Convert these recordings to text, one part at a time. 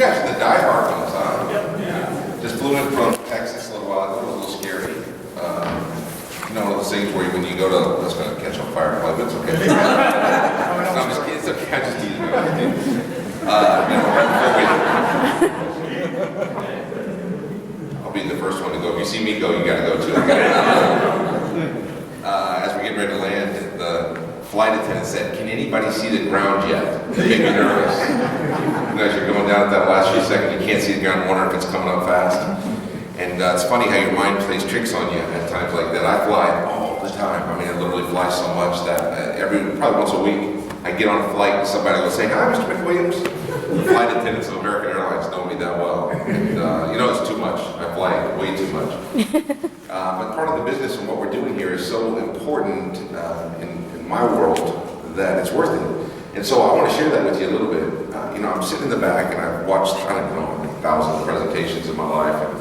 guys are the diehard ones, huh? Yeah. Just flew in from Texas a little while ago. It was a little scary. You know, one of those things where when you go to, that's going to catch on fire, but it's okay. No, I'm just kidding. It's okay. I just teased you. I'll be the first one to go. If you see me go, you got to go too. As we get ready to land, the flight attendant said, "Can anybody see the ground yet?" It made me nervous. You guys are going down at that last few seconds, you can't see the ground, wonder if it's coming up fast. And it's funny how your mind plays tricks on you at times like that. I fly all the time. I mean, I literally fly so much that probably once a week, I get on a flight and somebody will say, "Hi, Mr. McWilliams." Flight attendants of American Airlines know me that well. And you know, it's too much. I fly way too much. But part of the business and what we're doing here is so important in my world that it's worth it. And so I want to share that with you a little bit. You know, I'm sitting in the back and I've watched, I don't know, thousands of presentations in my life. And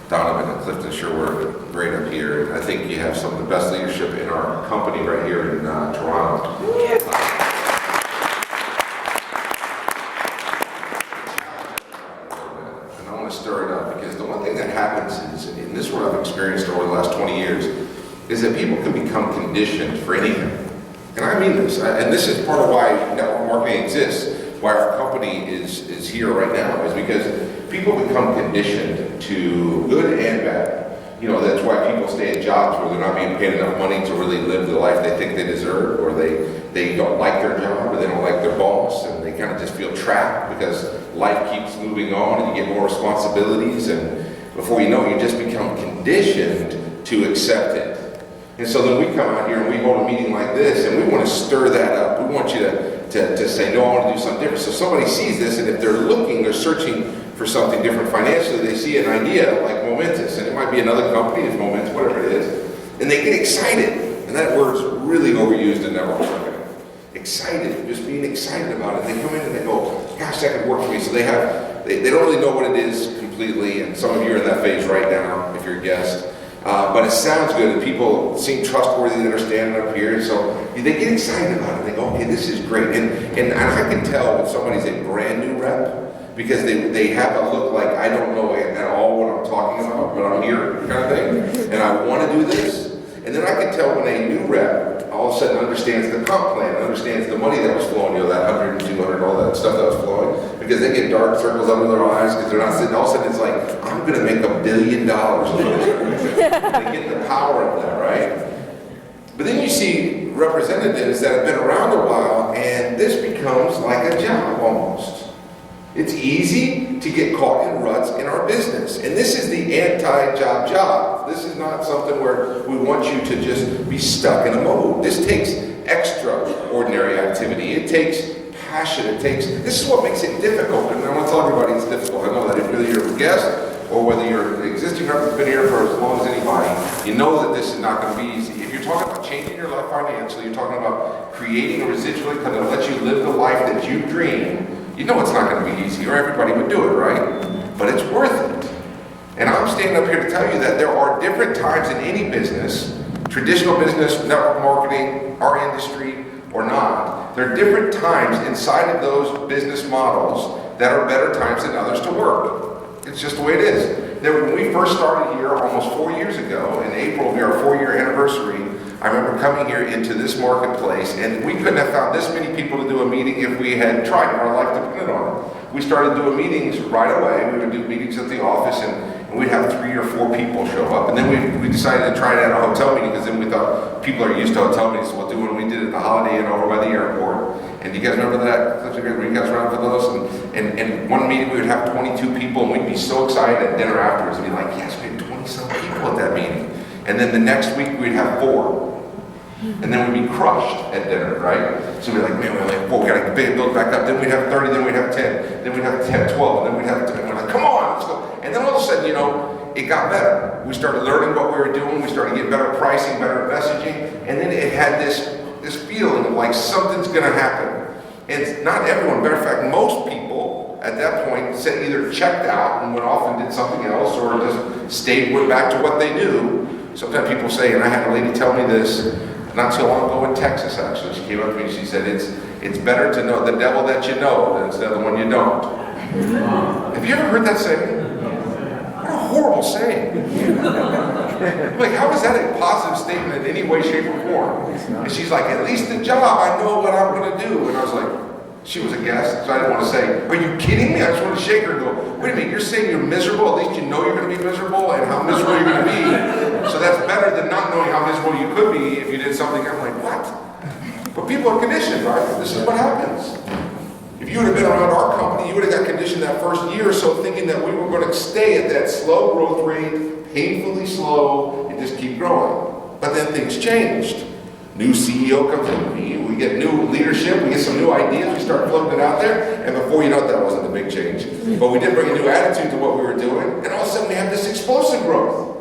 Donovan and Clifton sure were great up here. I think you have some of the best leadership in our company right here in Toronto. And I want to stir it up because the one thing that happens is, in this world I've experienced over the last 20 years, is that people can become conditioned for anything. And I mean this, and this is part of why network marketing exists, why our company is here right now, is because people become conditioned to good and bad. You know, that's why people stay in jobs where they're not being paid enough money to really live the life they think they deserve, or they don't like their job, or they don't like their boss, and they kind of just feel trapped because life keeps moving on and you get more responsibilities, and before you know it, you just become conditioned to accept it. And so then we come out here and we hold a meeting like this, and we want to stir that up. We want you to say, "No, I want to do something different." So somebody sees this, and if they're searching for something different financially, they see an idea like Momentis, and it might be another company, it's Momentis, whatever it is, and they get excited. And that word's really overused in network marketing. Excited, just being excited about it. They come in and they go, "Gosh, that could work for me." So they don't really know what it is completely, and some of you are in that phase right now if you're a guest. But it sounds good, and people seem trustworthy that are standing up here, and so they get excited about it. They go, "Okay, this is great." And I can tell when somebody's a brand new rep, because they have a look like, "I don't know at all what I'm talking about, but I'm here," kind of thing, and I want to do this. And then I can tell when a new rep all of a sudden understands the comp plan, understands the money that was flowing, you know, that 100 and 200, all that stuff that was flowing, because they get dark circles under their eyes because they're not sitting. All of a sudden it's like, "I'm going to make $1 billion." They get the power of that, right? But then you see representatives that have been around a while, and this becomes like a job almost. It's easy to get caught in ruts in our business. And this is the anti-job job. This is not something where we want you to just be stuck in a mode. This takes extraordinary activity. It takes passion. This is what makes it difficult. And I want to tell everybody it's difficult. I know that if whether you're a guest or whether you're an existing rep that's been here for as long as anybody, you know that this is not going to be easy. If you're talking about changing your life financially, you're talking about creating a residual income that lets you live the life that you dream, you know it's not going to be easy, or everybody would do it, right? But it's worth it. And I'm standing up here to tell you that there are different times in any business, traditional business, network marketing, our industry, or not. There are different times inside of those business models that are better times than others to work. It's just the way it is. When we first started here almost 4 years ago, in April will be our 4-year anniversary, I remember coming here into this marketplace, and we couldn't have found this many people to do a meeting if we had tried, and our life depended on it. We started doing meetings right away. We would do meetings at the office, and we'd have 3 or 4 people show up. And then we decided to try it at a hotel meeting, because then we thought people are used to hotel meetings, so we'll do what we did at the Holiday Inn over by the airport. And do you guys remember that? Were you guys around for those? And one meeting we would have 22 people, and we'd be so excited at dinner afterwards. We'd be like, "Yes, we had 20-some people at that meeting." And then the next week we'd have 4. And then we'd be crushed at dinner, right? So we'd be like, "Man, we only have 4, we gotta build back up." Then we'd have 30, then we'd have 10, then we'd have 10, 12, and then we'd have 10. And we're like, "Come on, let's go." And then all of a sudden, you know, it got better. We started learning what we were doing, we started getting better pricing, better messaging, and then it had this feeling of like something's gonna happen. And not everyone, matter of fact, most people at that point said either checked out and went off and did something else, or just went back to what they knew. Sometimes people say, and I had a lady tell me this not so long ago in Texas, actually. She came up to me and she said, It's better to know the devil that you know than instead of the one you don't. Have you ever heard that saying? What a horrible saying. Like, how is that a positive statement in any way, shape, or form? And she's like, at least the job, I know what I'm going to do. And I was like, she was a guest, so I didn't want to say, are you kidding me? I just want to shake her and go, wait a minute, you're saying you're miserable? At least you know you're going to be miserable and how miserable you're going to be. So that's better than not knowing how miserable you could be if you did something. I'm like, what? But people are conditioned, right? This is what happens. If you would have been around our company, you would have got conditioned that first year or so thinking that we were going to stay at that slow growth rate, painfully slow, and just keep growing. But then things changed. New CEO comes in, we get new leadership, we get some new ideas, we start floating it out there, and before you know it, that wasn't the big change. But we did bring a new attitude to what we were doing, and all of a sudden we have this explosive growth.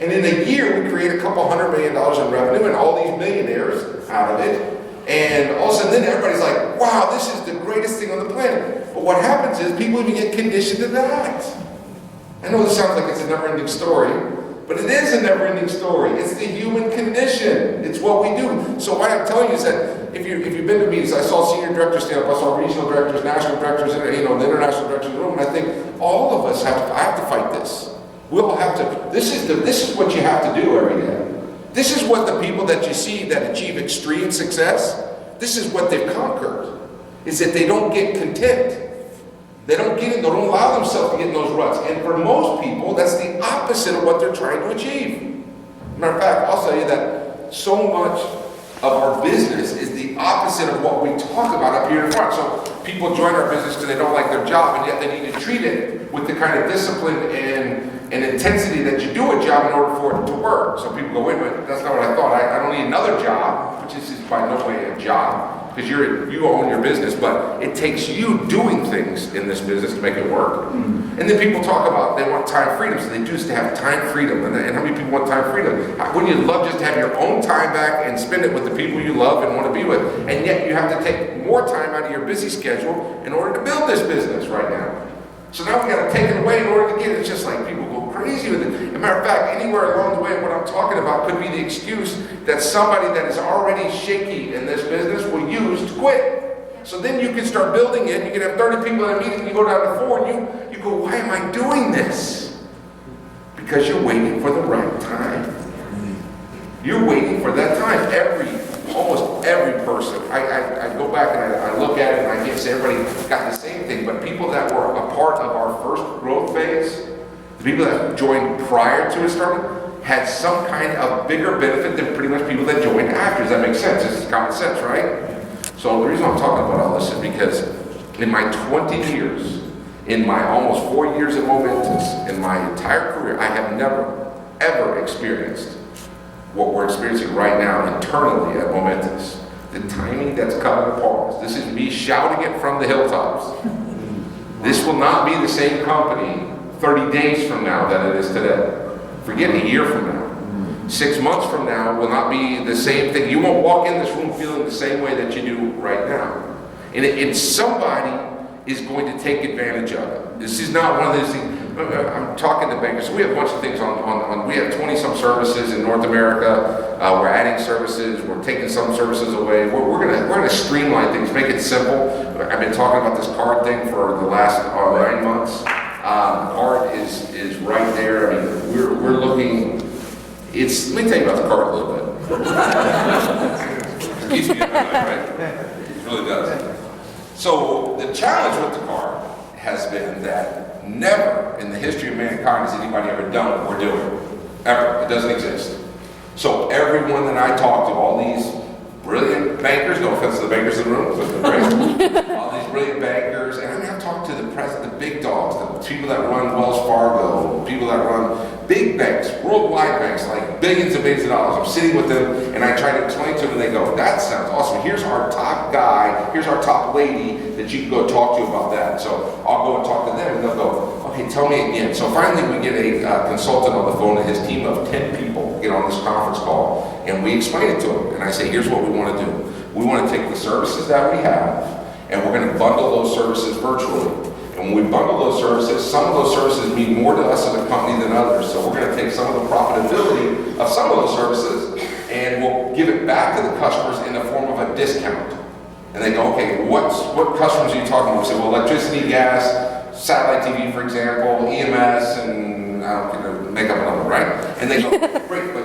And in a year, we create a couple $100 million in revenue, and all these millionaires out of it. And all of a sudden, then everybody's like, wow, this is the greatest thing on the planet. But what happens is people even get conditioned to that. I know this sounds like it's a never-ending story, but it is a never-ending story. It's the human condition. It's what we do. So what I'm telling you is that if you've been to meetings, I saw senior directors stand up, I saw regional directors, national directors, and the international directors in the room, and I think all of us I have to fight this. We all have to. This is what you have to do every day. This is what the people that you see that achieve extreme success, this is what they've conquered, is that they don't get content. They don't allow themselves to get in those ruts. And for most people, that's the opposite of what they're trying to achieve. Matter of fact, I'll tell you that so much of our business is the opposite of what we talk about up here in front. So people join our business because they don't like their job, and yet they need to treat it with the kind of discipline and intensity that you do a job in order for it to work. So people go, wait a minute, that's not what I thought. I don't need another job, which is by no way a job, because you own your business, but it takes you doing things in this business to make it work. And then people talk about they want time freedom, so they choose to have time freedom. And how many people want time freedom? Wouldn't you love just to have your own time back and spend it with the people you love and want to be with? And yet you have to take more time out of your busy schedule in order to build this business right now. So now we got to take it away in order to get it. It's just like people go crazy with it. As a matter of fact, anywhere along the way, what I'm talking about could be the excuse that somebody that is already shaky in this business will use to quit. So then you can start building it. You can have 30 people in a meeting, you go down to 4, and you go, why am I doing this? Because you're waiting for the right time. You're waiting for that time. Almost every person. I go back and I look at it, and I can't say everybody got the same thing, but people that were a part of our first growth phase, the people that joined prior to it starting, had some kind of bigger benefit than pretty much people that joined after. Does that make sense? This is common sense, right? So the reason I'm talking about all this is because in my 20 years, in my almost 4 years at Momentis, in my entire career, I have never, ever experienced what we're experiencing right now internally at Momentis. The timing that's coming upon us. This is me shouting it from the hilltops. This will not be the same company 30 days from now that it is today. Forget a year from now. 6 months from now will not be the same thing. You won't walk in this room feeling the same way that you do right now. And somebody is going to take advantage of it. This is not one of those things. I'm talking to bankers. So we have a bunch of things on we have 20-some services in North America. We're adding services. We're taking some services away. We're gonna streamline things, make it simple. I've been talking about this card thing for the last 9 months. The card is right there. I mean, we're looking. Let me tell you about the card a little bit. It's easy to get right? It really does. So the challenge with the card has been that never in the history of mankind has anybody ever done what we're doing. Ever. It doesn't exist. So everyone that I talk to, all these brilliant bankers, no offense to the bankers in the room, but all these brilliant bankers, and I mean, I've talked to the president, the big dogs, the people that run Wells Fargo, people that run big banks, worldwide banks, like billions and billions of dollars. I'm sitting with them, and I try to explain to them, and they go, that sounds awesome. Here's our top guy, here's our top lady that you can go talk to about that. So I'll go and talk to them, and they'll go, okay, tell me again. So finally we get a consultant on the phone, and his team of 10 people get on this conference call, and we explain it to them. And I say, here's what we want to do. We want to take the services that we have, and we're going to bundle those services virtually. And when we bundle those services, some of those services mean more to us as a company than others. So we're going to take some of the profitability of some of those services, and we'll give it back to the customers in the form of a discount. And they go, okay, what customers are you talking about? We say, well, electricity, gas, satellite TV, for example, EMS, and I don't know, make up a number, right? And they go, great, but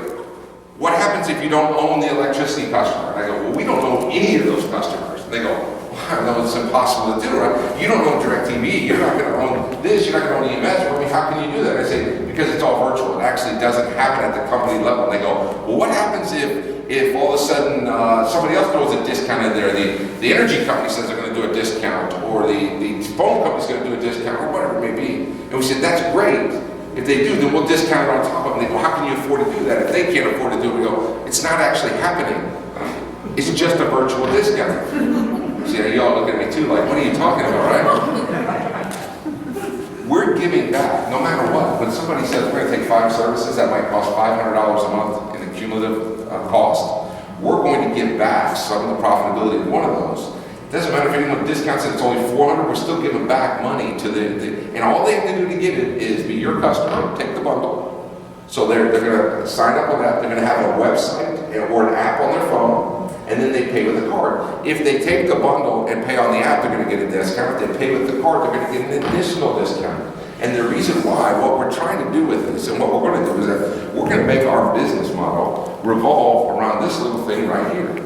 what happens if you don't own the electricity customer? And I go, well, we don't own any of those customers. And they go, well, I know it's impossible to do, right? You don't own DirecTV, you're not going to own this, you're not going to own EMS. Well, I mean, how can you do that? I say, because it's all virtual. It actually doesn't happen at the company level. And they go, well, what happens if all of a sudden somebody else throws a discount in there? The energy company says they're going to do a discount, or the phone company's going to do a discount, or whatever it may be. And we said, that's great. If they do, then we'll discount it on top of it. And they go, how can you afford to do that? If they can't afford to do it, we go, it's not actually happening. It's just a virtual discount. See, you all look at me too, like, what are you talking about, right? We're giving back, no matter what. When somebody says we're going to take 5 services that might cost $500 a month in a cumulative cost, we're going to give back some of the profitability of one of those. It doesn't matter if anyone discounts it, it's only $400, we're still giving back money to and all they have to do to get it is be your customer, take the bundle. So they're going to sign up on that, they're going to have a website or an app on their phone, and then they pay with a card. If they take the bundle and pay on the app, they're going to get a discount. If they pay with the card, they're going to get an additional discount. And the reason why, what we're trying to do with this, and what we're going to do is that we're going to make our business model revolve around this little thing right here.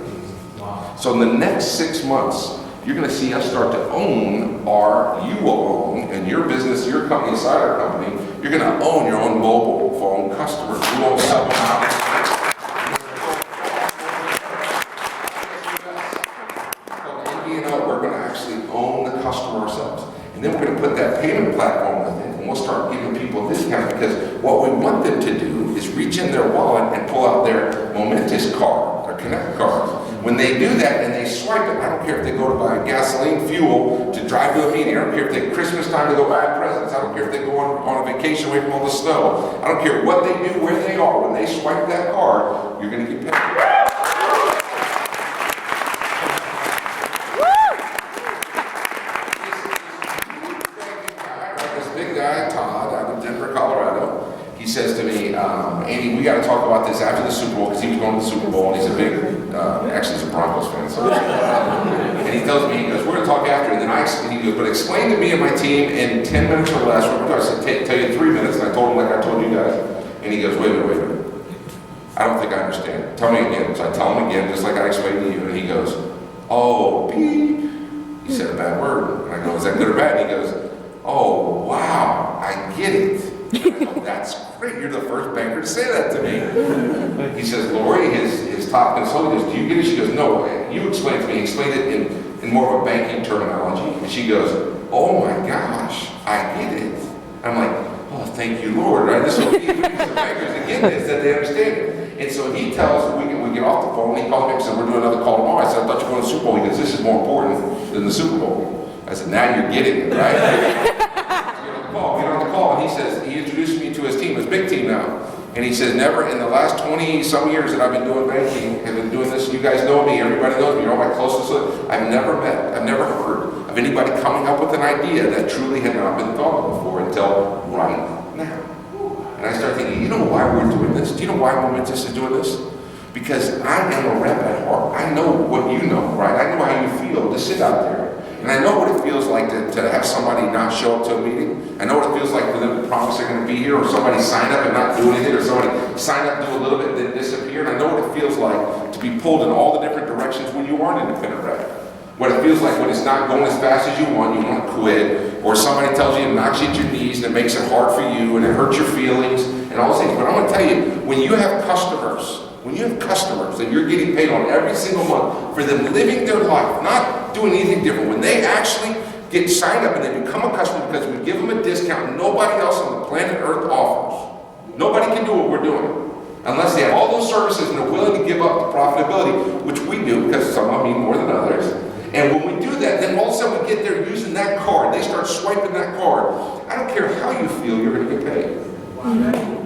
So in the next 6 months, you're going to see us start to own you will own, and your business, your company, inside our company, you're going to own your own mobile phone customers. You won't sell them out. We're going to actually own the customer ourselves. And then we're going to put that payment platform with it, and we'll start giving people discounts, because what we want them to do is reach in their wallet and pull out their Momentis card, their Connect card. When they do that and they swipe it, I don't care if they go to buy gasoline, fuel, to drive to a meeting, I don't care if they Christmas time to go buy presents, I don't care if they go on a vacation away from all the snow, I don't care what they do, where they are, when they swipe that card, you're going to get paid. He says to me, Andy, we got to talk about this after the Super Bowl, because he was going to the Super Bowl, and he's a big, actually he's a Broncos fan. So, and he tells me, he goes, we're going to talk after, and then he goes, but explain to me and my team in 10 minutes or less. I said, tell you 3 minutes, and I told him like I told you guys. And he goes, wait a minute. I don't think I understand. Tell me again. So I tell him again, just like I explained to you, and he goes, oh, beep. He said a bad word. And I go, is that good or bad? And he goes, oh, wow, I get it. Oh, that's great. You're the first banker to say that to me. He says, Lori, his top consultant, goes, do you get it? She goes, no, you explain it to me. He explained it in more of a banking terminology. And she goes, oh my gosh, I get it. I'm like, oh, thank you, Lord. Right? This is what we use as bankers to get this, that they understand it. And so he tells, we get off the phone, he called me and said, we're doing another call tomorrow. I said, I thought you were going to the Super Bowl. He goes, this is more important than the Super Bowl. I said, now you're getting it, right? Get on the call, and he introduced me to his team, his big team now. And he says, never in the last 20 some years that I've been doing banking, have been doing this, you guys know me, everybody knows me, you're all my closest, I've never heard of anybody coming up with an idea that truly had not been thought of before until right now. And I started thinking, you know why we're doing this? Do you know why Momentis is doing this? Because I am a rep at heart. I know what you know, right? I know how you feel to sit out there. And I know what it feels like to have somebody not show up to a meeting. I know what it feels like for them to promise they're going to be here, or somebody sign up and not do anything, or somebody sign up, do a little bit, then disappear. And I know what it feels like to be pulled in all the different directions when you are an independent rep. What it feels like when it's not going as fast as you want to quit, or somebody tells you it knocks you at your knees and it makes it hard for you and it hurts your feelings and all those things. But I'm going to tell you, when you have customers that you're getting paid on every single month for them living their life, not doing anything different, when they actually get signed up and they become a customer because we give them a discount nobody else on the planet Earth offers. Nobody can do what we're doing unless they have all those services and they're willing to give up the profitability, which we do because some of them need more than others. And when we do that, then all of a sudden we get there using that card. They start swiping that card. I don't care how you feel, you're going to get paid. Wow.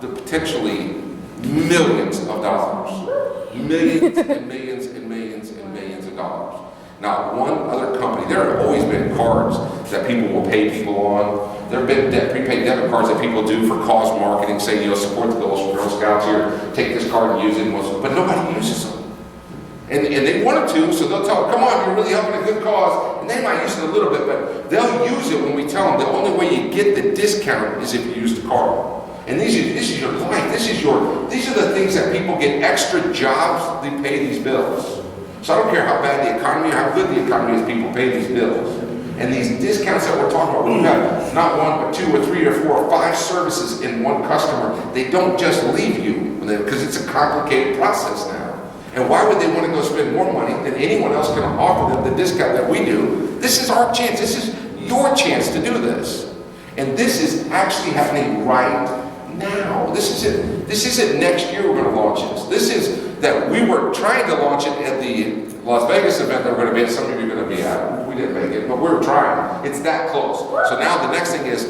Potentially millions of dollars. Millions and millions and millions and millions of dollars. Not one other company. There have always been cards that people will pay people on. There have been prepaid debit cards that people do for cause marketing, say, support the Girl Scouts here, take this card and use it, but nobody uses them. And they want them to, so they'll tell them, come on, you're really helping a good cause. And they might use it a little bit, but they'll use it when we tell them the only way you get the discount is if you use the card. And this is your life. These are the things that people get extra jobs, they pay these bills. So I don't care how bad the economy or how good the economy is, people pay these bills. And these discounts that we're talking about, when you have not one, but 2 or 3 or 4 or 5 services in one customer, they don't just leave you, because it's a complicated process now. And why would they want to go spend more money than anyone else can offer them the discount that we do? This is our chance. This is your chance to do this. And this is actually happening right now. This isn't next year we're going to launch this. This is that we were trying to launch it at the Las Vegas event that we're going to be at. Some of you are going to be at. We didn't make it, but we were trying. It's that close. So now the next thing is,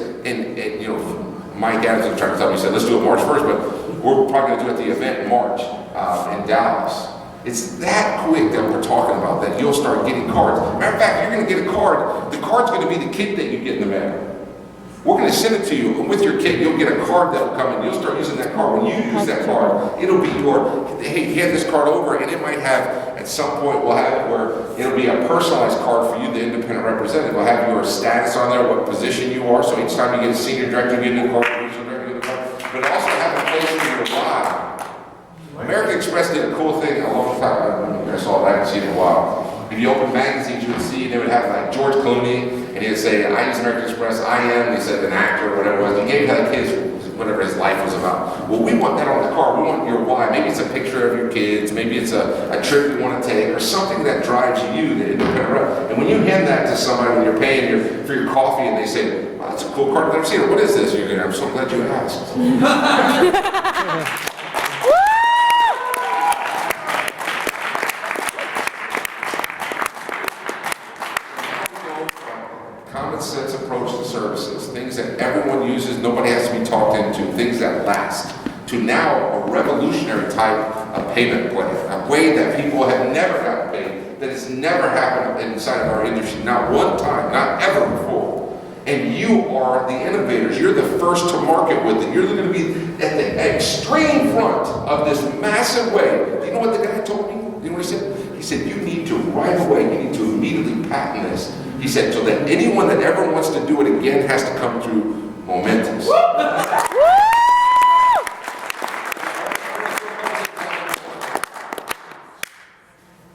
Mike Adams was trying to tell me, he said, let's do it March 1st, but we're probably going to do it at the event in March in Dallas. It's that quick that we're talking about that you'll start getting cards. Matter of fact, you're going to get a card. The card's going to be the kit that you get in the mail. We're going to send it to you, and with your kit, you'll get a card that will come in. You'll start using that card. When you use that card, it'll be hey, hand this card over, and it might have, at some point, we'll have it where it'll be a personalized card for you, the independent representative. We'll have your status on there, what position you are, so each time you get a senior director, you get a new card, regional director, you get a card, but also have a place for you to buy. American Express did a cool thing a long time ago. I saw it, I haven't seen it in a while. If you open magazines, you would see they would have like George Clooney, and he would say, I use American Express, I am, and he said an actor or whatever it was. He gave that kid whatever his life was about. Well, we want that on the card. We want your why. Maybe it's a picture of your kids, maybe it's a trip you want to take, or something that drives you, the independent rep. And when you hand that to somebody when you're paying for your coffee and they say, wow, that's a cool card, I've never seen it. What is this? You're going, I'm so glad you asked. Common sense approach to services, things that everyone uses, nobody has to be talked into, things that last, to now a revolutionary type of payment plan, a way that people have never gotten paid, that has never happened inside of our industry, not one time, not ever before. And you are the innovators. You're the first to market with it. You're going to be at the extreme front of this massive wave. Do you know what the guy told me? Do you know what he said? He said, you need to right away, you need to immediately patent this. He said, so that anyone that ever wants to do it again has to come through Momentis.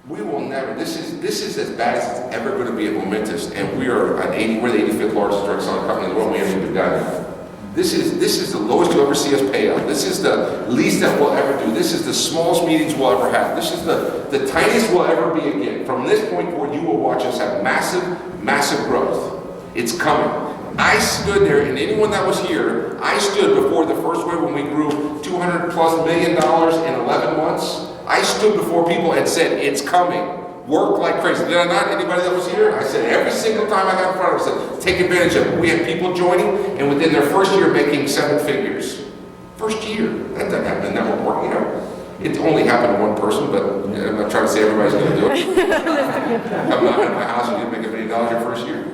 We will never, this is as bad as it's ever going to be at Momentis, and we're the 85th largest direct selling company in the world. We haven't even done that. This is the lowest you'll ever see us pay out. This is the least that we'll ever do. This is the smallest meetings we'll ever have. This is the tiniest we'll ever be again. From this point forward, you will watch us have massive growth. It's coming. I stood there, and anyone that was here, I stood before the first wave when we grew $200+ million in 11 months. I stood before people and said, it's coming. Work like crazy. Did I not? Anybody that was here? I said every single time I got in front of it, I said, take advantage of it. We had people joining, and within their first year making 7 figures. First year. That doesn't happen in network marketing. It only happened to one person, but I'm not trying to say everybody's going to do it. I'm not in my house and you didn't make $1 million your first year.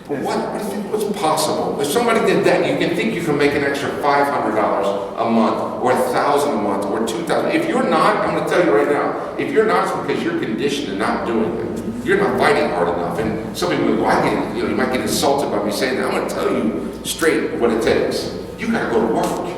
But what's possible? If somebody did that, you can think you can make an extra $500 a month, or $1,000 a month, or $2,000. If you're not, I'm going to tell you right now, if you're not, it's because you're conditioned to not doing it. You're not fighting hard enough. And some people go, you might get insulted by me saying that. I'm going to tell you straight what it takes. You got to go to work.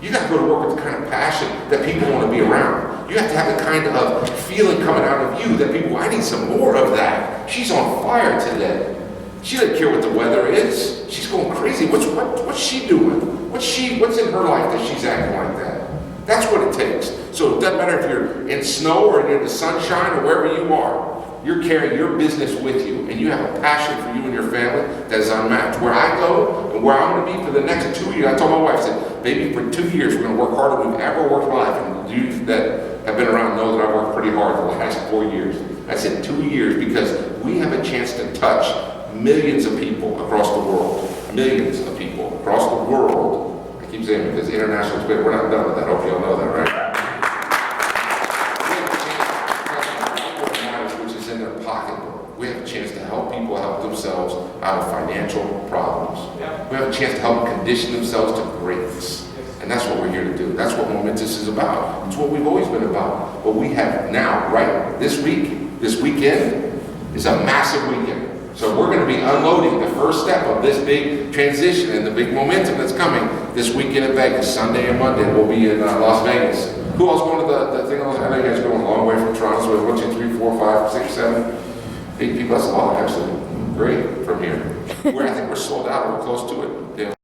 You got to go to work with the kind of passion that people want to be around. You have to have the kind of feeling coming out of you that people, I need some more of that. She's on fire today. She doesn't care what the weather is. She's going crazy. What's she doing? What's in her life that she's acting like that? That's what it takes. So it doesn't matter if you're in snow or in the sunshine or wherever you are. You're carrying your business with you, and you have a passion for you and your family that is unmatched. Where I go and where I'm going to be for the next 2 years, I told my wife, I said, baby, for 2 years, we're going to work harder than we've ever worked in my life. And you that have been around know that I've worked pretty hard the last 4 years. I said 2 years because we have a chance to touch millions of people across the world. Millions of people across the world. I keep saying it because international, we're not done with that. I hope you all know that, right? We have a chance to help people help themselves out of financial problems. Yeah. We have a chance condition themselves to greatness. And that's what we're here to do. That's what Momentis is about. It's what we've always been about. What we have now, right this week, this weekend, is a massive weekend. So we're going to be unloading the first step of this big transition and the big momentum that's coming this weekend in Vegas. Sunday and Monday we'll be in Las Vegas. Who else going to the thing? I know you guys are going a long way from Toronto. So 1, 2, 3, 4, 5, 6, 7, 8 people. That's a lot, actually. Great from here. I think we're sold out. We're close to it. Yeah.